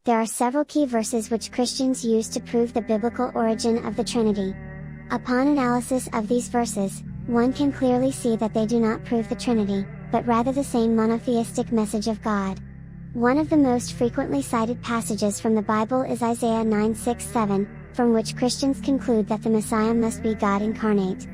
There are several key verses which Christians use to prove the biblical origin of the Trinity. Upon analysis of these verses, one can clearly see that they do not prove the Trinity, but rather the same monotheistic message of God. One of the most frequently cited passages from the Bible is Isaiah 9:6-7, from which Christians conclude that the Messiah must be God incarnate.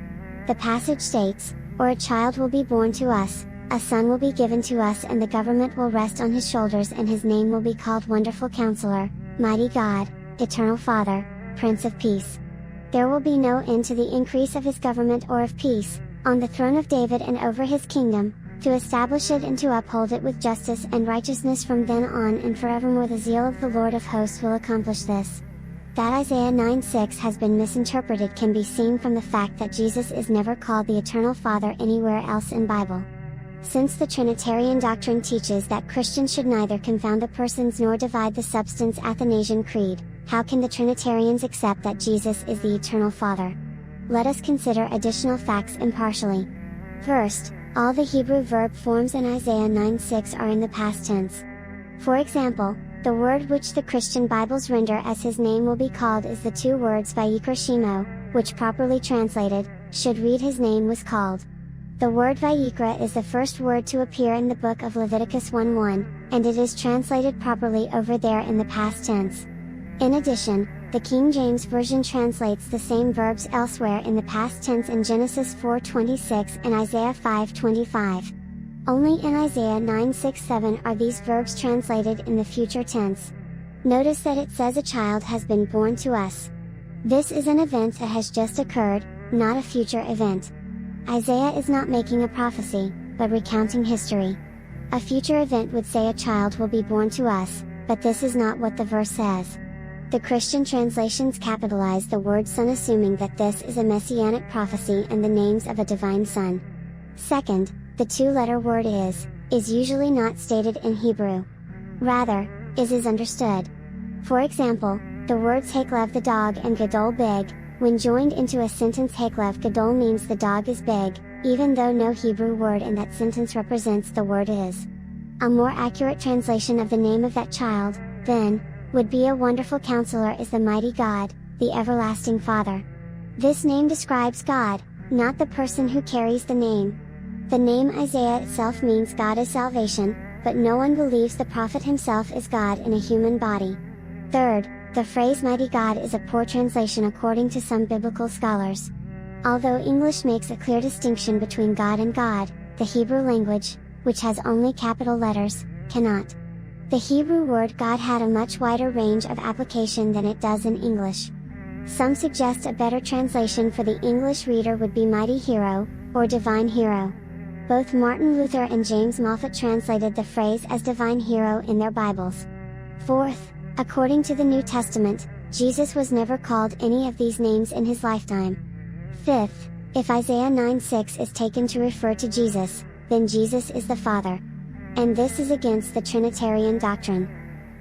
The passage states, "Or a child will be born to us, a son will be given to us, and the government will rest on his shoulders, and his name will be called Wonderful Counselor, Mighty God, Eternal Father, Prince of Peace. There will be no end to the increase of his government or of peace, on the throne of David and over his kingdom, to establish it and to uphold it with justice and righteousness from then on and forevermore. The zeal of the Lord of hosts will accomplish this." That Isaiah 9:6 has been misinterpreted can be seen from the fact that Jesus is never called the Eternal Father anywhere else in Bible. Since the Trinitarian doctrine teaches that Christians should neither confound the persons nor divide the substance, Athanasian Creed, how can the Trinitarians accept that Jesus is the Eternal Father? Let us consider additional facts impartially. First, all the Hebrew verb forms in Isaiah 9:6 are in the past tense. For example, the word which the Christian Bibles render as his name will be called is the two words Vayikra Shemo, which properly translated, should read his name was called. The word Vayikra is the first word to appear in the book of Leviticus 1:1, and it is translated properly over there in the past tense. In addition, the King James Version translates the same verbs elsewhere in the past tense in Genesis 4:26 and Isaiah 5:25. Only in Isaiah 9:6-7 are these verbs translated in the future tense. Notice that it says a child has been born to us. This is an event that has just occurred, not a future event. Isaiah is not making a prophecy, but recounting history. A future event would say a child will be born to us, but this is not what the verse says. The Christian translations capitalize the word son, assuming that this is a messianic prophecy and the names of a divine son. Second, the two-letter word is usually not stated in Hebrew. Rather, is understood. For example, the words Haklev the dog and Gadol big, when joined into a sentence, Haklev Gadol means the dog is big, even though no Hebrew word in that sentence represents the word is. A more accurate translation of the name of that child, then, would be a Wonderful Counselor is the Mighty God, the Everlasting Father. This name describes God, not the person who carries the name. The name Isaiah itself means God is salvation, but no one believes the prophet himself is God in a human body. Third, the phrase Mighty God is a poor translation according to some biblical scholars. Although English makes a clear distinction between God and God, the Hebrew language, which has only capital letters, cannot. The Hebrew word God had a much wider range of application than it does in English. Some suggest a better translation for the English reader would be Mighty Hero, or Divine Hero. Both Martin Luther and James Moffat translated the phrase as Divine Hero in their Bibles. Fourth, according to the New Testament, Jesus was never called any of these names in his lifetime. Fifth, if Isaiah 9:6 is taken to refer to Jesus, then Jesus is the Father. And this is against the Trinitarian doctrine.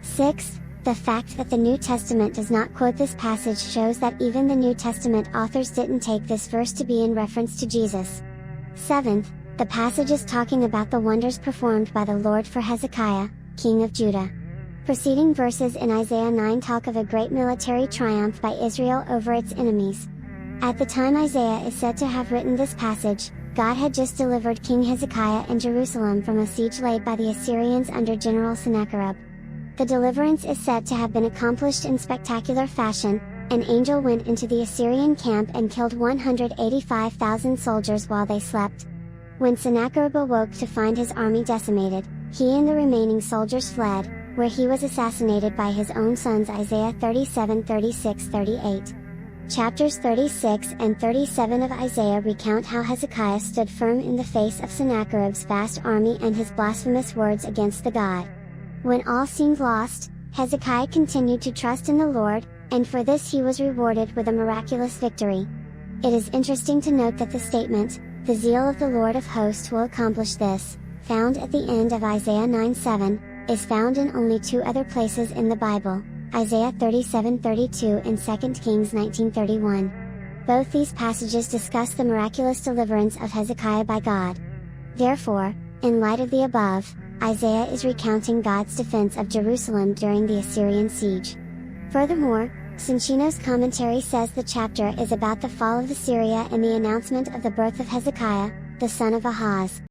Sixth, the fact that the New Testament does not quote this passage shows that even the New Testament authors didn't take this verse to be in reference to Jesus. Seventh, the passage is talking about the wonders performed by the Lord for Hezekiah, king of Judah. Preceding verses in Isaiah 9 talk of a great military triumph by Israel over its enemies. At the time Isaiah is said to have written this passage, God had just delivered King Hezekiah and Jerusalem from a siege laid by the Assyrians under General Sennacherib. The deliverance is said to have been accomplished in spectacular fashion. An angel went into the Assyrian camp and killed 185,000 soldiers while they slept. When Sennacherib awoke to find his army decimated, he and the remaining soldiers fled, where he was assassinated by his own sons. Isaiah 37:36-38. Chapters 36 and 37 of Isaiah recount how Hezekiah stood firm in the face of Sennacherib's vast army and his blasphemous words against the God. When all seemed lost, Hezekiah continued to trust in the Lord, and for this he was rewarded with a miraculous victory. It is interesting to note that the statement, "The zeal of the Lord of hosts will accomplish this," found at the end of Isaiah 9:7, is found in only two other places in the Bible, Isaiah 37:32 and 2 Kings 19:31. Both these passages discuss the miraculous deliverance of Hezekiah by God. Therefore, in light of the above, Isaiah is recounting God's defense of Jerusalem during the Assyrian siege. Furthermore, Soncino's commentary says the chapter is about the fall of Assyria and the announcement of the birth of Hezekiah, the son of Ahaz.